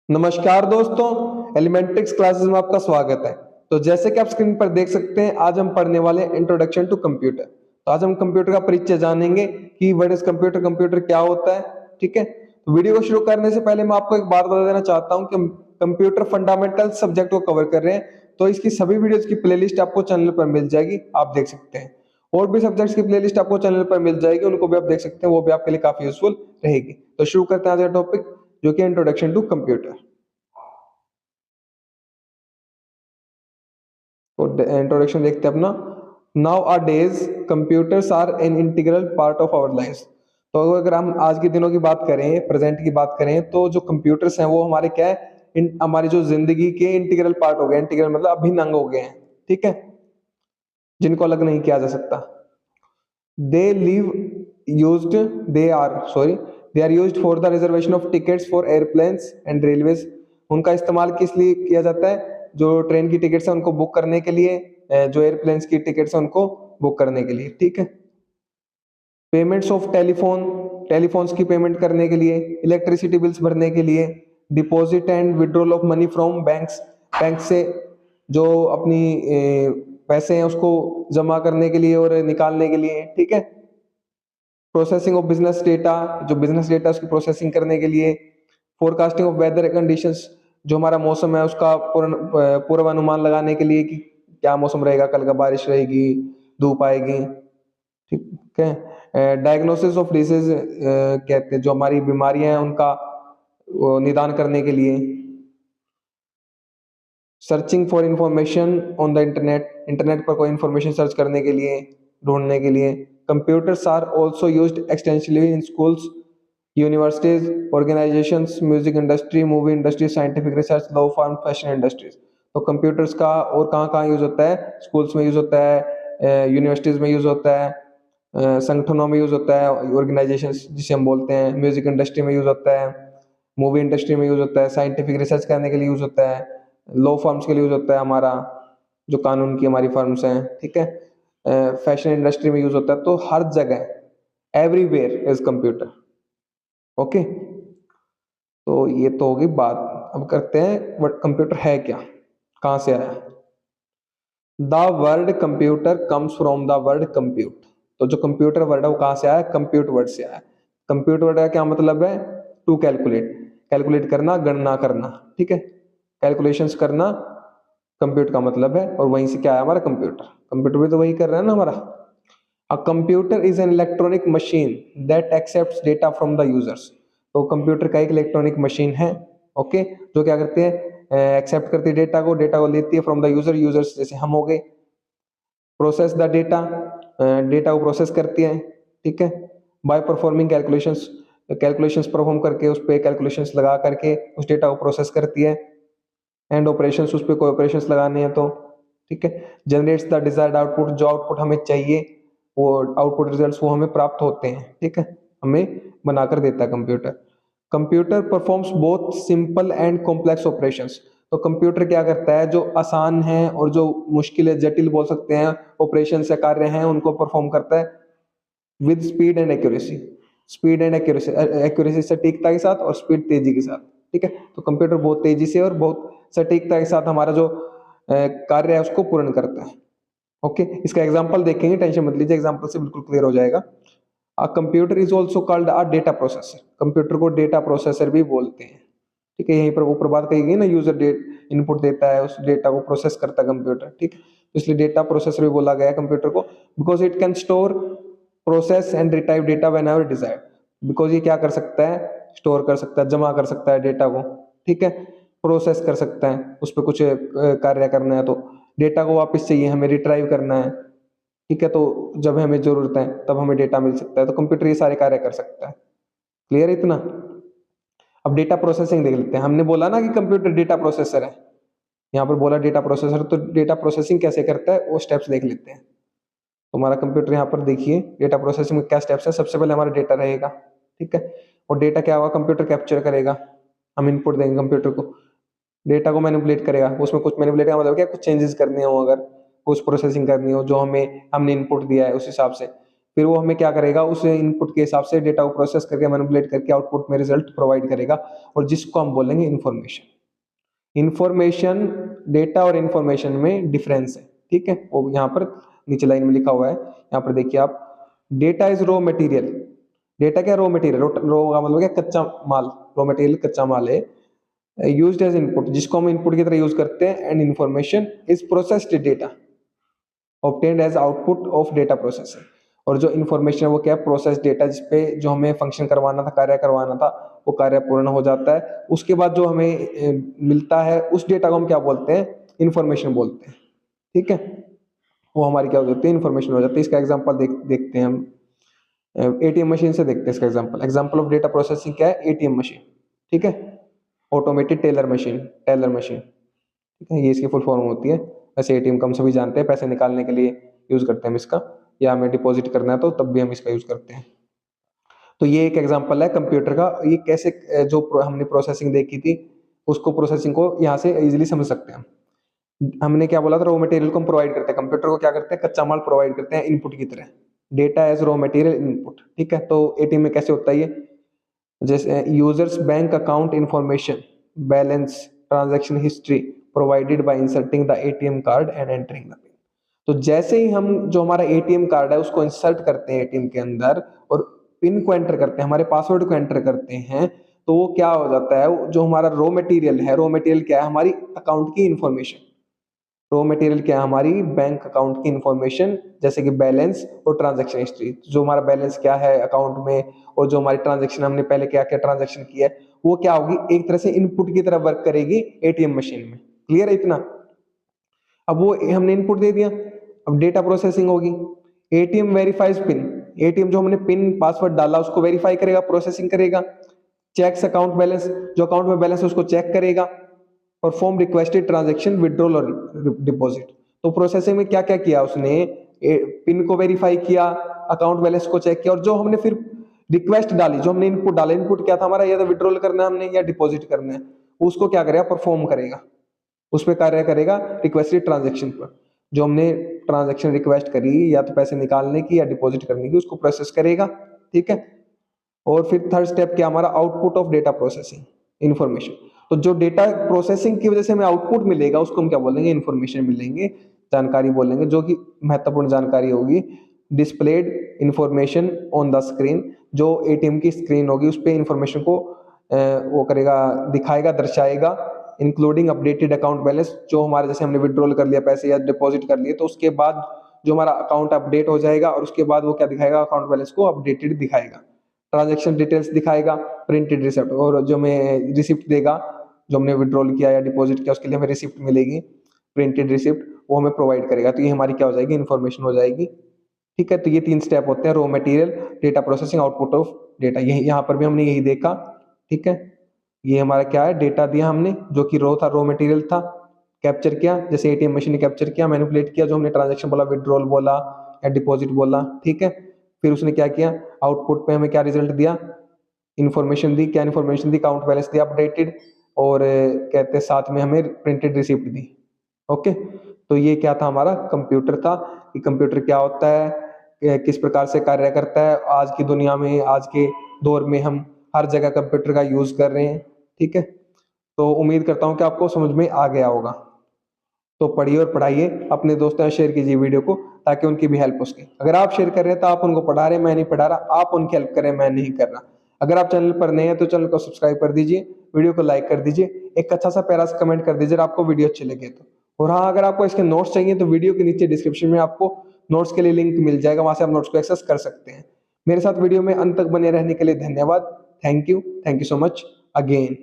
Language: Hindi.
नमस्कार दोस्तों, एलिमेंटिक्स क्लासेस में आपका स्वागत है। तो जैसे कि आप स्क्रीन पर देख सकते हैं, आज हम पढ़ने वाले हैं इंट्रोडक्शन टू कंप्यूटर। तो आज हम कंप्यूटर का परिचय जानेंगे कि व्हाट इज कंप्यूटर, कंप्यूटर क्या होता है। ठीक है, तो वीडियो को शुरू करने से पहले मैं आपको एक बात बता देना चाहता हूं कि हम कंप्यूटर फंडामेंटल सब्जेक्ट को कवर कर रहे हैं। तो इसकी सभी वीडियोस की प्लेलिस्ट आपको चैनल पर मिल जाएगी, आप देख सकते हैं। और भी सब्जेक्ट्स की प्लेलिस्ट आपको चैनल पर मिल जाएगी, उनको भी आप देख सकते हैं, वो भी आपके लिए काफी यूजफुल रहेगी। तो शुरू करते हैं आज का टॉपिक, जो कि इंट्रोडक्शन टू कंप्यूटर। तो इंट्रोडक्शन देखते हैं अपना। Now are days computers are an integral part of our life. तो अगर हम आज के दिनों की बात करें, प्रेजेंट की बात करें, तो जो कंप्यूटर्स हैं वो हमारे क्या है, हमारी जो जिंदगी के इंटीग्रल पार्ट हो गए। इंटीग्रल मतलब अभिन्न अंग हो गए हैं। ठीक है, जिनको अलग नहीं किया जा सकता। They live used they are sorry they are used for the reservation of tickets for airplanes and railways. उनका इस्तेमाल किस लिए किया जाता है? जो ट्रेन की टिकट्स है उनको बुक करने के लिए, जो एयरप्लेन्स की टिकट्स है उनको बुक करने के लिए। ठीक है, पेमेंट्स ऑफ टेलीफोन्स की पेमेंट करने के लिए, इलेक्ट्रिसिटी बिल्स भरने के लिए, deposit and withdrawal of money from banks, bank से जो अपनी पैसे हैं उसको जमा करने के लिए और निकालने के लिए। ठीक है, प्रोसेसिंग ऑफ बिजनेस डेटा, जो बिजनेस डेटा उसकी प्रोसेसिंग करने के लिए, फोरकास्टिंग ऑफ वेदर कंडीशंस, जो हमारा मौसम है उसका पूर्वानुमान लगाने के लिए कि क्या मौसम रहेगा, कल का बारिश रहेगी, धूप आएगी। ठीक है, डायग्नोसिस ऑफ डिसीज कहते हैं, जो हमारी बीमारियां हैं उनका निदान करने के लिए, searching for information on the internet, internet पर कोई इंफॉर्मेशन सर्च करने के लिए, ढूंढने के लिए। Computers are also used extensively in schools, universities, organisations, music industry, movie industry, scientific research, law firm, fashion industries. तो कंप्यूटर्स का और कहाँ कहाँ यूज होता है? स्कूल्स में यूज होता है, यूनिवर्सिटीज में यूज होता है, संगठनों में यूज होता है, ऑर्गेनाइजेशंस जिसे हम बोलते हैं, म्यूजिक इंडस्ट्री में यूज होता है, मूवी इंडस्ट्री में यूज होता है, साइंटिफिक रिसर्च करने के लिए यूज होता है, लॉ फर्म्स के लिए यूज होता है, हमारा जो कानून की हमारी फर्म्स हैं। ठीक है, फैशन इंडस्ट्री में यूज होता है। तो हर जगह, एवरीवेयर इज कंप्यूटर। ओके, तो ये तो होगी बात। अब करते हैं व्हाट कंप्यूटर है क्या, कहाँ से आया। The word computer comes from the word compute. तो जो कंप्यूटर वर्ड है वो कहाँ से आया? कंप्यूट वर्ड से आया। कंप्यूट वर्ड का क्या मतलब है? टू कैलकुलेट, कैलकुलेट करना, गणना करना। ठीक है, कैलकुलेशंस करना कंप्यूट का मतलब है, और वहीं से क्या है हमारा कंप्यूटर। कंप्यूटर भी तो वही कर रहा है ना हमारा। A computer is an electronic machine that accepts data from the users. तो कंप्यूटर का एक इलेक्ट्रॉनिक मशीन है, ओके, जो क्या करते हैं? एक्सेप्ट करती है डेटा को, डेटा को लेती है फ्रॉम द यूजर, यूजर्स जैसे हम हो गए। प्रोसेस द डेटा, डेटा को प्रोसेस करती है। ठीक है, by performing calculations, calculations perform करके, उस पर कैलकुलेशंस लगा करके उस डेटा को प्रोसेस करती है। एंड ऑपरेशंस, उस पर कोई ऑपरेशंस लगाने हैं तो। ठीक है, जनरेट्स द डिजायर्ड आउटपुट, जो आउटपुट हमें चाहिए वो आउटपुट रिजल्ट्स वो हमें प्राप्त होते हैं। ठीक है, हमें बनाकर देता है computer. Computer performs both simple and complex operations. तो कंप्यूटर क्या करता है? जो आसान है और जो मुश्किल है, जटिल बोल सकते हैं, ऑपरेशन या कार्य हैं, उनको परफॉर्म करता है with speed and accuracy. Speed and accuracy, accuracy सटीकता के साथ, और स्पीड तेजी के साथ। ठीक है, तो कंप्यूटर बहुत तेजी से और बहुत सटीकता के साथ हमारा जो कार्य है उसको पूर्ण करता है। ओके, इसका एग्जांपल देखेंगे, टेंशन मत लीजिए, एग्जांपल से बिल्कुल क्लियर हो जाएगा। A computer is also called a data processor. Computer को डेटा प्रोसेसर भी बोलते हैं। ठीक है, यहीं पर ऊपर बात कही गई ना, यूजर डेट इनपुट देता है, उस डेटा को प्रोसेस करता है कंप्यूटर। ठीक, तो इसलिए डेटा प्रोसेसर भी बोला गया है कंप्यूटर को, because it can store, process and retrieve data when ever desired. Because ये क्या कर सकता है? स्टोर कर सकता है, जमा कर सकता है डेटा को। ठीक है, प्रोसेस कर सकता है, उस पर कुछ कार्य करना है तो डेटा को वापस चाहिए, हमें रिट्राइव करना है। ठीक है, तो जब हमें जरूरत है तब हमें डेटा मिल सकता है, तो कंप्यूटर ये सारे कार्य कर सकता है। क्लियर है इतना? अब डेटा प्रोसेसिंग देख लेते हैं। हमने बोला ना कि कंप्यूटर डेटा प्रोसेसर है, यहाँ पर बोला डेटा प्रोसेसर, तो डेटा प्रोसेसिंग कैसे करता है वो स्टेप्स देख लेते हैं। तो हमारा कंप्यूटर यहाँ पर देखिए, डेटा प्रोसेसिंग में क्या स्टेप्स है। सबसे पहले हमारा डेटा रहेगा। ठीक है, और डेटा क्या होगा? कंप्यूटर कैप्चर करेगा, हम इनपुट देंगे कंप्यूटर को, डेटा को मैनिपुलेट करेगा। उसमें कुछ मैनिपुलेट का मतलब क्या? कुछ चेंजेस करने हो, अगर कुछ प्रोसेसिंग करनी हो, जो हमने इनपुट दिया है उस हिसाब से फिर वो हमें क्या करेगा, उस इनपुट के हिसाब से डेटा को प्रोसेस करके मैनिपुलेट करके आउटपुट में रिजल्ट प्रोवाइड करेगा, और जिसको हम बोलेंगे इंफॉर्मेशन। इंफॉर्मेशन, डेटा और इंफॉर्मेशन में डिफरेंस है, ठीक है, वो यहाँ पर नीचे लाइन में लिखा हुआ है। यहाँ पर देखिए आप, data is raw material. Data क्या, रॉ मटेरियल, रॉ का मतलब क्या, कच्चा माल, रॉ मटेरियल कच्चा माल है। यूज्ड एज इनपुट, जिसको हम इनपुट की तरह यूज करते हैं। And information is processed data obtained as output of data processing. और जो इन्फॉर्मेशन है वो क्या है, प्रोसेस डेटा, जिसपे जो हमें फंक्शन करवाना था, कार्य करवाना था, वो कार्य पूर्ण हो जाता है। उसके बाद जो हमें मिलता है, उस डेटा को हम क्या बोलते हैं, इन्फॉर्मेशन बोलते हैं, ठीक है। वो हमारी क्या हो जाती है, इन्फॉर्मेशन हो जाती है। इसका एग्जांपल देखते हैं हम, एटीएम मशीन से देखते हैं इसका example. Example of data processing क्या है, एटीएम मशीन, ठीक है, automated teller machine, teller machine, ठीक है, ये इसकी फुल फॉर्म होती है। वैसे एटीएम का हम सभी जानते हैं, पैसे निकालने के लिए यूज करते हैं हम इसका, या हमें डिपॉजिट करना है तो तब भी हम इसका यूज करते हैं। तो ये एक एग्जांपल है कंप्यूटर का, ये कैसे जो हमने प्रोसेसिंग देखी थी, उसको प्रोसेसिंग को यहाँ से इजीली समझ सकते हैं हम। हमने क्या बोला था, रॉ मटेरियल को हम प्रोवाइड करते हैं, कंप्यूटर को क्या करते हैं, कच्चा माल प्रोवाइड करते हैं इनपुट की तरह। Data as raw material input, ठीक है। तो एटीएम में कैसे होता है ये, जैसे users bank account information, balance, transaction history provided by inserting the ATM card and entering the pin. तो जैसे ही हम जो हमारा एटीएम कार्ड है उसको इंसर्ट करते हैं एटीएम के अंदर, और पिन को एंटर करते हैं, हमारे पासवर्ड को एंटर करते हैं, तो वो क्या हो जाता है, जो हमारा रॉ मटेरियल है, रॉ मटेरियल क्या है, हमारी अकाउंट की इंफॉर्मेशन। रॉ मटेरियल क्या है, हमारी बैंक अकाउंट की इंफॉर्मेशन, जैसे कि बैलेंस और ट्रांजैक्शन हिस्ट्री। जो हमारा बैलेंस क्या है अकाउंट में, और जो हमारी ट्रांजैक्शन, हमने पहले क्या क्या ट्रांजैक्शन किया है, वो क्या होगी, एक तरह से इनपुट की तरह वर्क करेगी एटीएम मशीन में। क्लियर है इतना। अब वो हमने इनपुट दे दिया, अब डेटा प्रोसेसिंग होगी। एटीएम वेरीफाइज पिन, एटीएम जो हमने पिन पासवर्ड डाला उसको वेरीफाई करेगा, प्रोसेसिंग करेगा। चेक्स अकाउंट बैलेंस, जो अकाउंट में बैलेंस है उसको चेक करेगा। परफॉर्म रिक्वेस्टेड ट्रांजैक्शन, विड्रॉल और डिपॉजिट। तो प्रोसेसिंग में क्या क्या किया उसने, पिन को वेरीफाई किया, अकाउंट बैलेंस को चेक किया, और जो हमने फिर रिक्वेस्ट डाली, जो हमने इनपुट डाला, इनपुट क्या था हमारा, या तो विड्रॉल करना है हमने या डिपॉजिट करना है, उसको क्या करेगा, परफॉर्म करेगा, उस पर कार्य करेगा रिक्वेस्टेड ट्रांजैक्शन पर। जो हमने ट्रांजैक्शन रिक्वेस्ट करी, या तो पैसे निकालने की या डिपॉजिट करने की, उसको प्रोसेस करेगा, ठीक है। और फिर थर्ड स्टेप क्या हमारा, output of data processing, information. तो जो डेटा प्रोसेसिंग की वजह से हमें आउटपुट मिलेगा उसको हम क्या बोलेंगे, इंफॉर्मेशन मिलेंगे, जानकारी बोलेंगे, जो कि महत्वपूर्ण जानकारी होगी। Displayed information on the screen, जो एटीएम की स्क्रीन होगी उस पर इंफॉर्मेशन को वो करेगा, दिखाएगा, दर्शाएगा। इंक्लूडिंग अपडेटेड अकाउंट बैलेंस, जो हमारे जैसे हमने विड्रॉल कर लिया पैसे या डिपॉजिट कर लिए, तो उसके बाद जो हमारा अकाउंट अपडेट हो जाएगा, और उसके बाद वो क्या दिखाएगा, अकाउंट बैलेंस को अपडेटेड दिखाएगा। ट्रांजैक्शन डिटेल्स दिखाएगा, प्रिंटेड रिसिप्ट, और जो हमें रिसिप्ट देगा, जो हमने विड्रॉल किया या डिपॉजिट किया उसके लिए हमें रिसिप्ट मिलेगी, प्रिंटेड रिसिप्ट, वो हमें प्रोवाइड करेगा। तो ये हमारी क्या हो जाएगी, इन्फॉर्मेशन हो जाएगी, ठीक है। तो ये 3 स्टेप होते हैं, raw material, data processing, output of data. यही यहाँ पर भी हमने यही देखा, ठीक है। ये हमारा क्या है, डेटा दिया हमने, जो कि रॉ था, रॉ मटेरियल था, कैप्चर किया, जैसे एटीएम मशीन ने कैप्चर किया, मैनिपुलेट किया, जो हमने ट्रांजैक्शन बोला, विड्रॉल बोला या डिपॉजिट बोला, ठीक है। फिर उसने क्या किया, आउटपुट पे हमें क्या रिजल्ट दिया, इन्फॉर्मेशन दी। क्या इन्फॉर्मेशन दी, अकाउंट बैलेंस दिया अपडेटेड, और कहते साथ में हमें प्रिंटेड रिसिप्ट दी। ओके, तो ये क्या था, हमारा कंप्यूटर था। कि कंप्यूटर क्या होता है, किस प्रकार से कार्य करता है। आज की दुनिया में, आज के दौर में हम हर जगह कंप्यूटर का यूज कर रहे हैं, ठीक है। तो उम्मीद करता हूँ कि आपको समझ में आ गया होगा। तो पढ़िए और पढ़ाइए, अपने दोस्तों से शेयर कीजिए वीडियो को, ताकि उनकी भी हेल्प हो सके। अगर आप शेयर कर रहे हैं तो आप उनको पढ़ा रहे हैं, मैं नहीं पढ़ा रहा, आप उनकी हेल्प करें, मैं नहीं कर रहा। अगर आप चैनल पर नए हैं तो चैनल को सब्सक्राइब कर दीजिए, वीडियो को लाइक कर दीजिए, एक अच्छा सा प्यारा सा कमेंट कर दीजिए आपको वीडियो अच्छी लगे तो। और हाँ, अगर आपको इसके नोट्स चाहिए तो वीडियो के नीचे डिस्क्रिप्शन में आपको नोट्स के लिए लिंक मिल जाएगा, वहां से आप नोट्स को एक्सेस कर सकते हैं। मेरे साथ वीडियो में अंत तक बने रहने के लिए धन्यवाद। Thank you so much again.